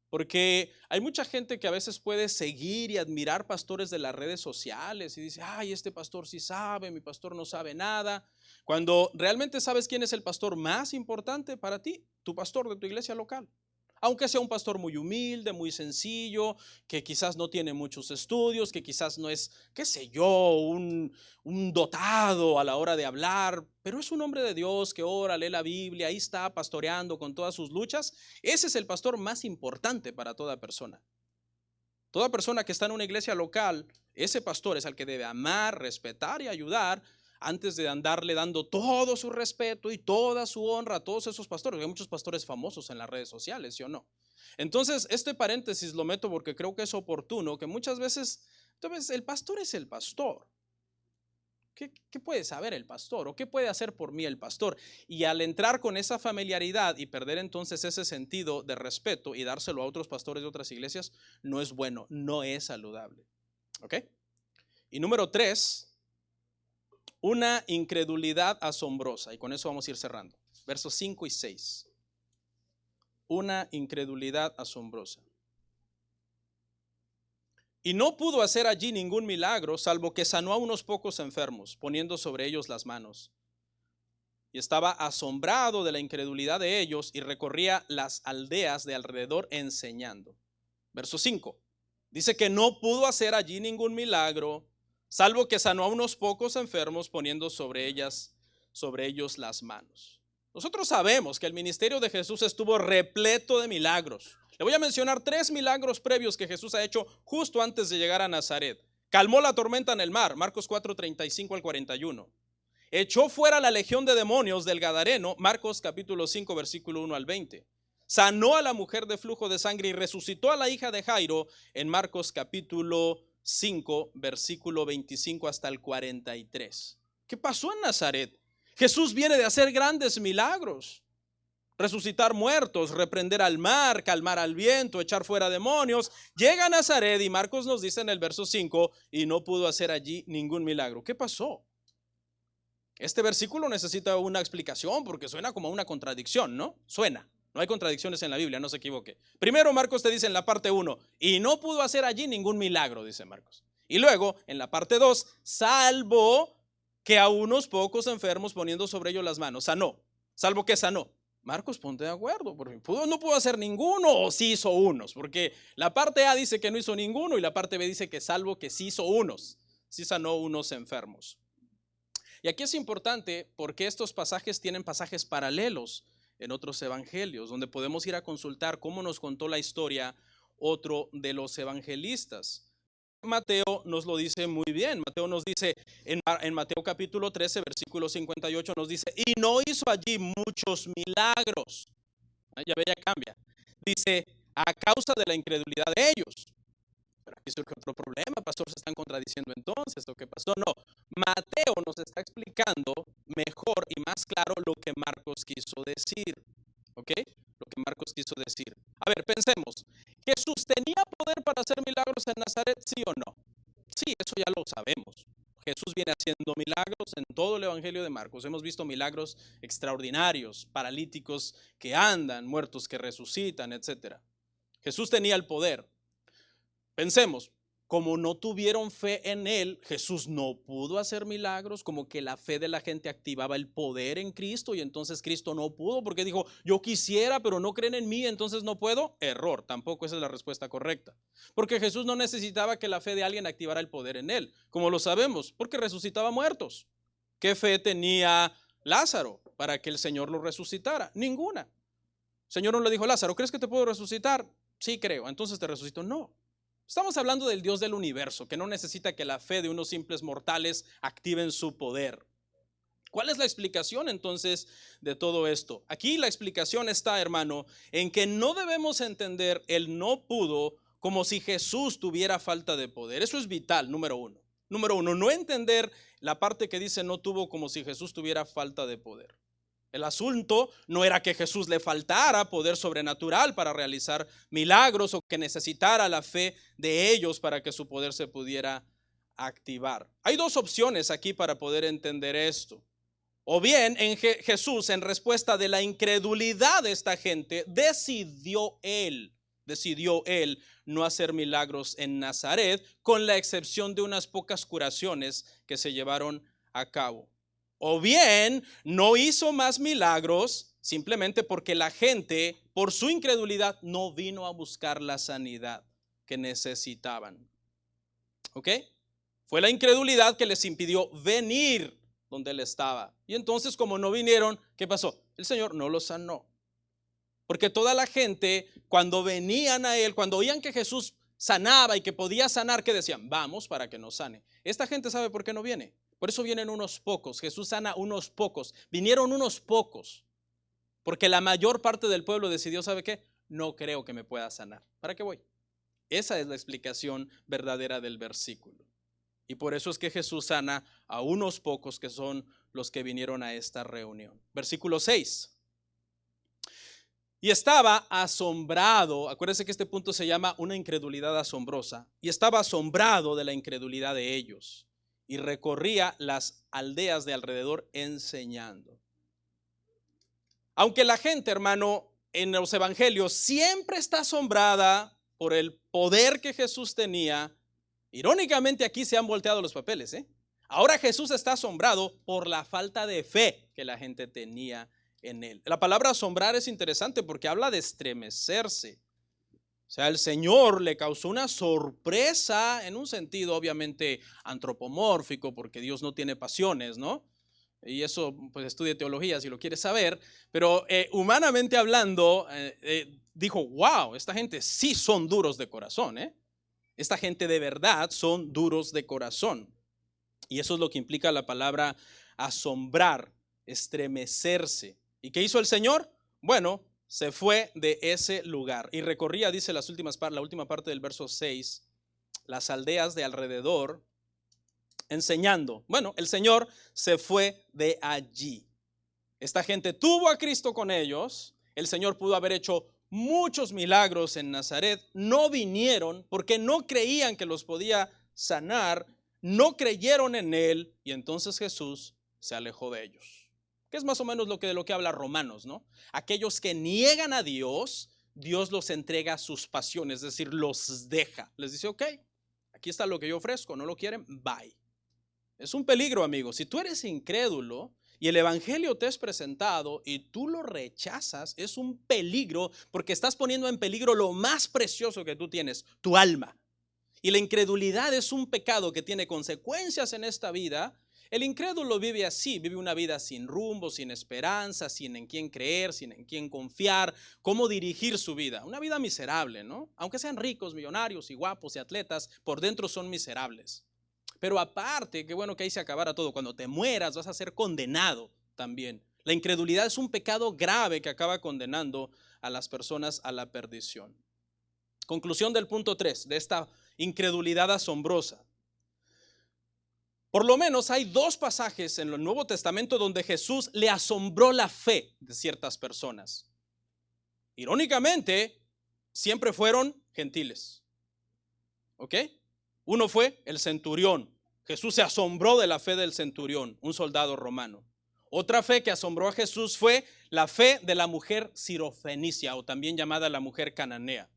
Porque hay mucha gente que a veces puede seguir y admirar pastores de las redes sociales y dice, ay, este pastor sí sabe, mi pastor no sabe nada. Cuando realmente sabes quién es el pastor más importante para ti, tu pastor de tu iglesia local. Aunque sea un pastor muy humilde, muy sencillo, que quizás no tiene muchos estudios, que quizás no es, qué sé yo, un dotado a la hora de hablar, pero es un hombre de Dios que ora, lee la Biblia, ahí está pastoreando con todas sus luchas. Ese es el pastor más importante para toda persona. Toda persona que está en una iglesia local, ese pastor es al que debe amar, respetar y ayudar antes de andarle dando todo su respeto y toda su honra a todos esos pastores. Hay muchos pastores famosos en las redes sociales, ¿sí o no? Entonces, este paréntesis lo meto porque creo que es oportuno, que muchas veces, entonces, el pastor es el pastor. ¿Qué puede saber el pastor? ¿O qué puede hacer por mí el pastor? Y al entrar con esa familiaridad y perder entonces ese sentido de respeto y dárselo a otros pastores de otras iglesias, no es bueno, no es saludable. ¿Ok? Y número 3, una incredulidad asombrosa. Y con eso vamos a ir cerrando. Versos 5 y 6. Una incredulidad asombrosa. Y no pudo hacer allí ningún milagro, salvo que sanó a unos pocos enfermos, poniendo sobre ellos las manos. Y estaba asombrado de la incredulidad de ellos y recorría las aldeas de alrededor enseñando. Verso 5. Dice que no pudo hacer allí ningún milagro, salvo que sanó a unos pocos enfermos, poniendo sobre ellos las manos. Nosotros sabemos que el ministerio de Jesús estuvo repleto de milagros. Le voy a mencionar 3 milagros previos que Jesús ha hecho justo antes de llegar a Nazaret. Calmó la tormenta en el mar, Marcos 4:35 al 41. Echó fuera la legión de demonios del Gadareno, Marcos capítulo 5, versículo 1 al 20. Sanó a la mujer de flujo de sangre y resucitó a la hija de Jairo en Marcos capítulo 5, versículo 25 hasta el 43. ¿Qué pasó en Nazaret? Jesús viene de hacer grandes milagros. Resucitar muertos, reprender al mar, calmar al viento, echar fuera demonios. Llega a Nazaret y Marcos nos dice en el verso 5, y no pudo hacer allí ningún milagro. ¿Qué pasó? Este versículo necesita una explicación porque suena como una contradicción, ¿no? Suena. No hay contradicciones en la Biblia, no se equivoque. Primero Marcos te dice en la parte 1, y no pudo hacer allí ningún milagro, dice Marcos. Y luego en la parte 2, salvo que a unos pocos enfermos poniendo sobre ellos las manos, sanó. Salvo que sanó. Marcos, ponte de acuerdo, porque no pudo hacer ninguno o sí hizo unos, porque la parte A dice que no hizo ninguno y la parte B dice que salvo que sí hizo unos, sí sanó unos enfermos. Y aquí es importante porque estos pasajes tienen pasajes paralelos en otros evangelios, donde podemos ir a consultar cómo nos contó la historia otro de los evangelistas. Mateo nos lo dice muy bien. Mateo nos dice en Mateo capítulo 13, versículo 58, nos dice, y no hizo allí muchos milagros. Ya ve, ya cambia. Dice, a causa de la incredulidad de ellos. Pero aquí surge otro problema, pastor, ¿se están contradiciendo entonces o qué pasó? No, Mateo nos está explicando mejor y más claro lo que Marcos quiso decir, ¿ok? Lo que Marcos quiso decir. A ver, pensemos, ¿Jesús tenía poder para hacer milagros en Nazaret, sí o no? Sí, eso ya lo sabemos. Jesús viene haciendo milagros en todo el evangelio de Marcos. Hemos visto milagros extraordinarios, paralíticos que andan, muertos que resucitan, etc. Jesús tenía el poder. Pensemos, como no tuvieron fe en él, Jesús no pudo hacer milagros, como que la fe de la gente activaba el poder en Cristo y entonces Cristo no pudo porque dijo, yo quisiera, pero no creen en mí, entonces no puedo. Error, tampoco esa es la respuesta correcta. Porque Jesús no necesitaba que la fe de alguien activara el poder en él, como lo sabemos, porque resucitaba muertos. ¿Qué fe tenía Lázaro para que el Señor lo resucitara? Ninguna. El Señor no le dijo, Lázaro, ¿crees que te puedo resucitar? Sí, creo, entonces te resucito. No. Estamos hablando del Dios del universo, que no necesita que la fe de unos simples mortales activen su poder. ¿Cuál es la explicación entonces de todo esto? Aquí la explicación está, hermano, en que no debemos entender el no pudo como si Jesús tuviera falta de poder. Eso es vital, número uno. Número uno, no entender la parte que dice no tuvo como si Jesús tuviera falta de poder. El asunto no era que Jesús le faltara poder sobrenatural para realizar milagros o que necesitara la fe de ellos para que su poder se pudiera activar. Hay dos opciones aquí para poder entender esto. O bien en Jesús, en respuesta de la incredulidad de esta gente, decidió él no hacer milagros en Nazaret, con la excepción de unas pocas curaciones que se llevaron a cabo. O bien no hizo más milagros simplemente porque la gente, por su incredulidad, no vino a buscar la sanidad que necesitaban. ¿Ok? Fue la incredulidad que les impidió venir donde él estaba. Y entonces, como no vinieron, ¿qué pasó? El Señor no los sanó. Porque toda la gente, cuando venían a él, cuando oían que Jesús sanaba y que podía sanar, ¿qué decían? Vamos para que nos sane. Esta gente sabe por qué no viene. Por eso vienen unos pocos. Jesús sana unos pocos. Vinieron unos pocos. Porque la mayor parte del pueblo decidió, ¿sabe qué? No creo que me pueda sanar. ¿Para qué voy? Esa es la explicación verdadera del versículo. Y por eso es que Jesús sana a unos pocos que son los que vinieron a esta reunión. Versículo 6. Y estaba asombrado, acuérdense que este punto se llama una incredulidad asombrosa, y estaba asombrado de la incredulidad de ellos, y recorría las aldeas de alrededor enseñando. Aunque la gente, hermano, en los evangelios siempre está asombrada por el poder que Jesús tenía, irónicamente aquí se han volteado los papeles, Ahora Jesús está asombrado por la falta de fe que la gente tenía en él. La palabra asombrar es interesante porque habla de estremecerse. O sea, el Señor le causó una sorpresa en un sentido obviamente antropomórfico, porque Dios no tiene pasiones, ¿no? Y eso, pues estudie teología si lo quiere saber, pero humanamente hablando, dijo, wow, esta gente sí son duros de corazón, Esta gente de verdad son duros de corazón. Y eso es lo que implica la palabra asombrar, estremecerse. ¿Y qué hizo el Señor? Bueno, se fue de ese lugar y recorría, dice la última parte del verso 6, las aldeas de alrededor enseñando. Bueno, el Señor se fue de allí. Esta gente tuvo a Cristo con ellos. El Señor pudo haber hecho muchos milagros en Nazaret. No vinieron porque no creían que los podía sanar. No creyeron en él y entonces Jesús se alejó de ellos. Que es más o menos de lo que habla Romanos, ¿no? Aquellos que niegan a Dios, Dios los entrega a sus pasiones, es decir, los deja. Les dice, ok, aquí está lo que yo ofrezco, ¿no lo quieren? Bye. Es un peligro, amigo. Si tú eres incrédulo y el evangelio te es presentado y tú lo rechazas, es un peligro porque estás poniendo en peligro lo más precioso que tú tienes, tu alma. Y la incredulidad es un pecado que tiene consecuencias en esta vida. El incrédulo vive así, vive una vida sin rumbo, sin esperanza, sin en quién creer, sin en quién confiar, cómo dirigir su vida. Una vida miserable, ¿no? Aunque sean ricos, millonarios y guapos y atletas, por dentro son miserables. Pero aparte, qué bueno que ahí se acabara todo. Cuando te mueras vas a ser condenado también. La incredulidad es un pecado grave que acaba condenando a las personas a la perdición. Conclusión del punto 3 de esta incredulidad asombrosa. Por lo menos hay dos pasajes en el Nuevo Testamento donde Jesús le asombró la fe de ciertas personas. Irónicamente, siempre fueron gentiles. ¿Ok? Uno fue el centurión. Jesús se asombró de la fe del centurión, un soldado romano. Otra fe que asombró a Jesús fue la fe de la mujer sirofenicia, o también llamada la mujer cananea.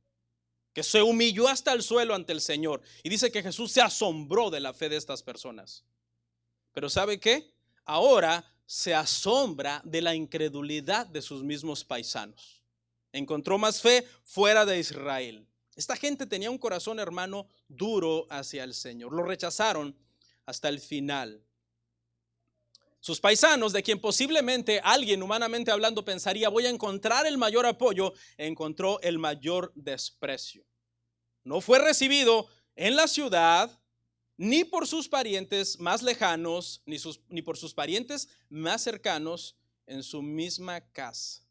que se humilló hasta el suelo ante el Señor. Y dice que Jesús se asombró de la fe de estas personas. Pero ¿sabe qué? Ahora se asombra de la incredulidad de sus mismos paisanos. Encontró más fe fuera de Israel. Esta gente tenía un corazón, hermano, duro hacia el Señor. Lo rechazaron hasta el final. Sus paisanos, de quien posiblemente alguien humanamente hablando pensaría voy a encontrar el mayor apoyo, encontró el mayor desprecio. No fue recibido en la ciudad, ni por sus parientes más lejanos, ni por sus parientes más cercanos en su misma casa.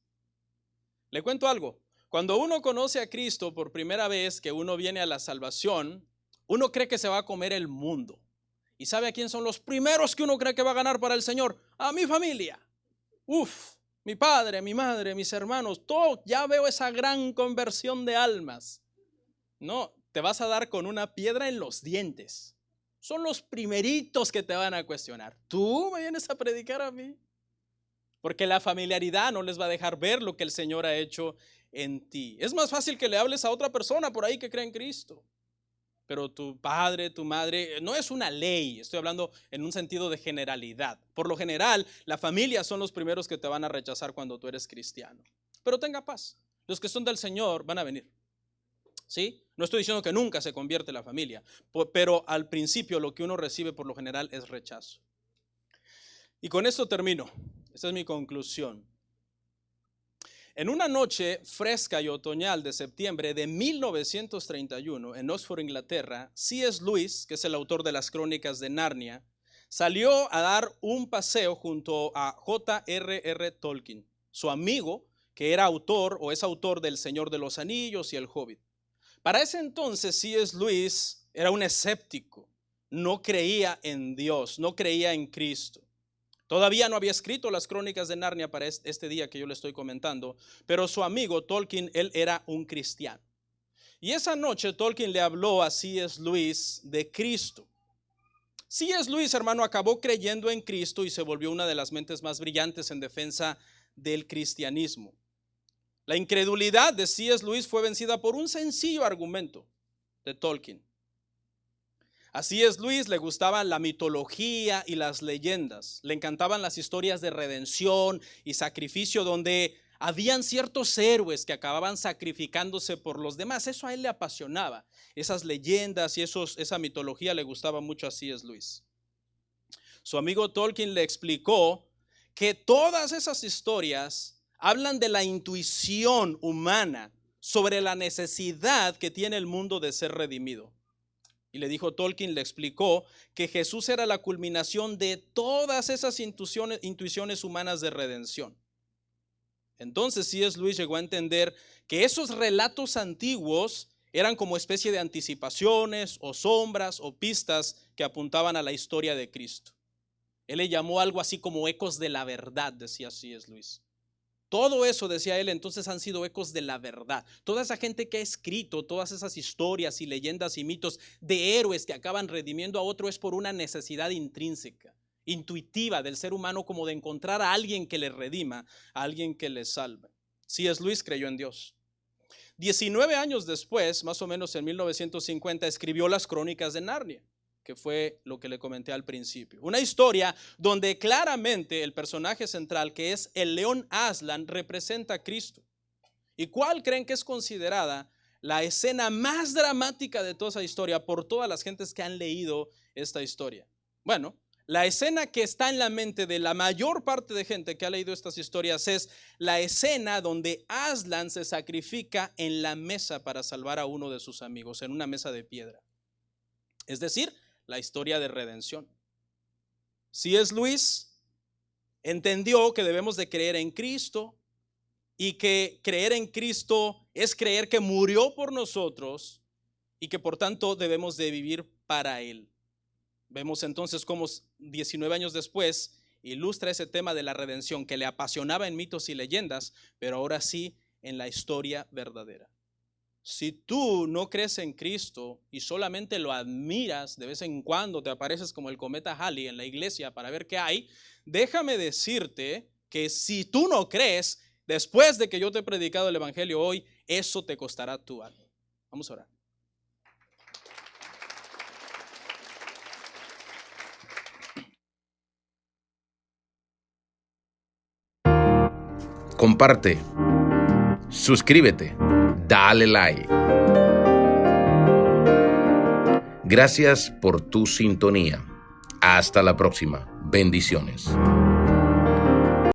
Le cuento algo. Cuando uno conoce a Cristo por primera vez, que uno viene a la salvación, uno cree que se va a comer el mundo. ¿Y sabe a quién son los primeros que uno cree que va a ganar para el Señor? A mi familia. Mi padre, mi madre, mis hermanos, todo, ya veo esa gran conversión de almas. No, te vas a dar con una piedra en los dientes. Son los primeritos que te van a cuestionar. ¿Tú me vienes a predicar a mí? Porque la familiaridad no les va a dejar ver lo que el Señor ha hecho en ti. Es más fácil que le hables a otra persona por ahí que cree en Cristo. Pero tu padre, tu madre, no es una ley, estoy hablando en un sentido de generalidad. Por lo general, la familia son los primeros que te van a rechazar cuando tú eres cristiano. Pero tenga paz, los que son del Señor van a venir. ¿Sí? No estoy diciendo que nunca se convierte la familia, pero al principio lo que uno recibe por lo general es rechazo. Y con esto termino, esta es mi conclusión. En una noche fresca y otoñal de septiembre de 1931, en Oxford, Inglaterra, C.S. Lewis, que es el autor de las Crónicas de Narnia, salió a dar un paseo junto a J.R.R. Tolkien, su amigo, que era autor o es autor del Señor de los Anillos y El Hobbit. Para ese entonces, C.S. Lewis era un escéptico, no creía en Dios, no creía en Cristo. Todavía no había escrito las Crónicas de Narnia para este día que yo le estoy comentando, pero su amigo Tolkien, él era un cristiano. Y esa noche Tolkien le habló a C.S. Lewis de Cristo. C.S. Lewis, hermano, acabó creyendo en Cristo y se volvió una de las mentes más brillantes en defensa del cristianismo. La incredulidad de C.S. Lewis fue vencida por un sencillo argumento de Tolkien. A C.S. Lewis le gustaba la mitología y las leyendas, le encantaban las historias de redención y sacrificio donde habían ciertos héroes que acababan sacrificándose por los demás. Eso a él le apasionaba, esas leyendas y esa mitología le gustaba mucho a C.S. Lewis. Su amigo Tolkien le explicó que todas esas historias hablan de la intuición humana sobre la necesidad que tiene el mundo de ser redimido. Y le dijo Tolkien, le explicó que Jesús era la culminación de todas esas intuiciones humanas de redención. Entonces C.S. Lewis llegó a entender que esos relatos antiguos eran como especie de anticipaciones o sombras o pistas que apuntaban a la historia de Cristo. Él le llamó algo así como ecos de la verdad, decía C.S. Lewis. Todo eso, decía él, entonces han sido ecos de la verdad. Toda esa gente que ha escrito todas esas historias y leyendas y mitos de héroes que acaban redimiendo a otro es por una necesidad intrínseca, intuitiva del ser humano, como de encontrar a alguien que le redima, a alguien que le salve. C.S. Lewis creyó en Dios. 19 años después, más o menos en 1950, escribió las Crónicas de Narnia, que fue lo que le comenté al principio. Una historia donde claramente el personaje central, que es el león Aslan, representa a Cristo. ¿Y cuál creen que es considerada la escena más dramática de toda esa historia por todas las gentes que han leído esta historia? Bueno, la escena que está en la mente de la mayor parte de gente que ha leído estas historias es la escena donde Aslan se sacrifica en la mesa para salvar a uno de sus amigos, en una mesa de piedra. Es decir, la historia de redención. C.S. Lewis entendió que debemos de creer en Cristo y que creer en Cristo es creer que murió por nosotros y que por tanto debemos de vivir para Él. Vemos entonces cómo 19 años después ilustra ese tema de la redención que le apasionaba en mitos y leyendas, pero ahora sí en la historia verdadera. Si tú no crees en Cristo y solamente lo admiras, de vez en cuando te apareces como el cometa Halley en la iglesia para ver qué hay, déjame decirte que si tú no crees, después de que yo te he predicado el evangelio hoy, eso te costará tu alma. Vamos a orar. Comparte, suscríbete, dale like. Gracias por tu sintonía. Hasta la próxima. Bendiciones.